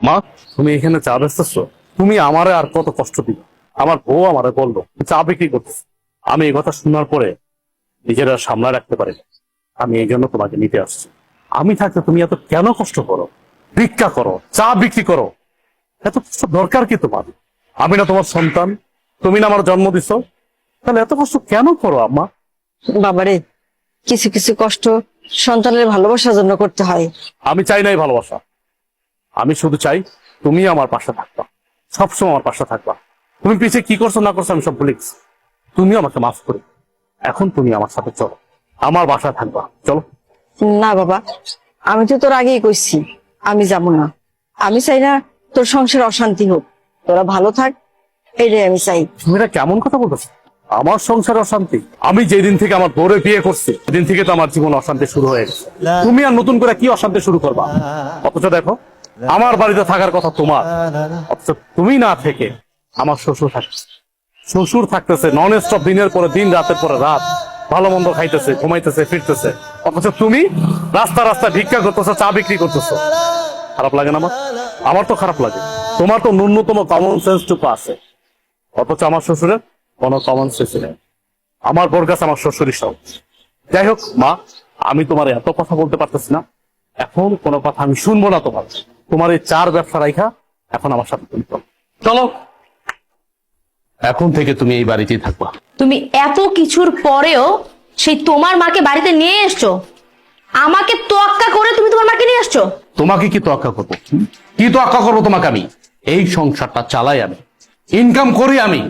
মা, তুমি এখানে চা বেচতেছো? তুমি আমারে আর কত কষ্ট দিবে? আমার বউ আমারে বললো চা বিক্রি করতেছে। আমি এই কথা শোনার পরে নিজেরা সামলা রাখতে পারি না। আমি এই জন্য তোমাকে নিতে আসছি। আমি থাকতে তুমি এত কেন কষ্ট করো? ভিক্ষা করো, চা বিক্রি করো, এত কষ্ট দরকার কি তোমার? আমি না তোমার সন্তান? তুমি না আমার জন্ম দিছো? তাহলে এত কষ্ট কেন করো আম্মা? বাবারে, কিছু কিছু কষ্ট সন্তানের ভালোবাসার জন্য করতে হয়। আমি চাই নাই ভালোবাসা, আমি শুধু চাই তুমি আমার পাশে থাকবা, সবসময় আমার পাশে থাকবা। তুমি পিছে কি করছো না করছো আমি সব ভুলে গেছি। তুমি আমাকে মাফ করে এখন তুমি আমার সাথে চলো, আমার বাসায় থাকবা, চলো। না বাবা, আমি তো তোর আগেই কইছি আমি যাব না। আমি চাই না তোর সংসারে অশান্তি হোক, তোরা ভালো থাক, এইটাই আমি চাই। তুমি এটা কেমন কথা বলতেছো? আমার সংসার অশান্তি? আমি যেদিন থেকে আমার বউরে বিয়ে করছি সেদিন থেকে তো আমার জীবন অশান্তি শুরু হয়ে গেছে। তুমি আর নতুন করে কি অশান্তি শুরু করবা? অথচ দেখো, আমার বাড়িতে থাকার কথা তোমার, অথচ তুমি না থেকে আমার শ্বশুর থাকছে। শ্বশুর থাকতেছে নন স্টপ, দিনের পরে দিন, রাতের পরে রাত, ভালো মন্দ খাইতেছে, ঘুমাইতেছে, ফিরতেছে। অথচ তুমি রাস্তা রাস্তা ভিক্ষা করতেছো, চা বিক্রি করতেছো। খারাপ লাগে না আমার? আমার তো খারাপ লাগে। তোমার তো ন্যূনতম কমন সেন্সটুকু আছে, অথচ আমার শ্বশুরের কোনো কমন সেন্স নেই। আমার বোর কাছে আমার শ্বশুরই সব। যাই হোক মা, আমি তোমার এত কথা বলতে পারতেছি না, এখন কোনো কথা আমি শুনবো না তোমার। তোমার এই চার ব্যবসা রাইখা এখন আমার সাথে তুমি চলো। চলো, এখন থেকে তুমি এই বাড়িতেই থাকবা। তুমি এত কিছুর পরেও সেই তোমার মাকে বাড়িতে নিয়ে এসছো, আমাকে তোয়াক্কা করে তুমি তোমার মাকে নিয়ে আসছো। তোমাকে কি তোয়াক্কা করবো? কি তোয়াক্কা করবো তোমাকে? আমি এই সংসারটা চালাই, আমি ইনকাম করি, আমি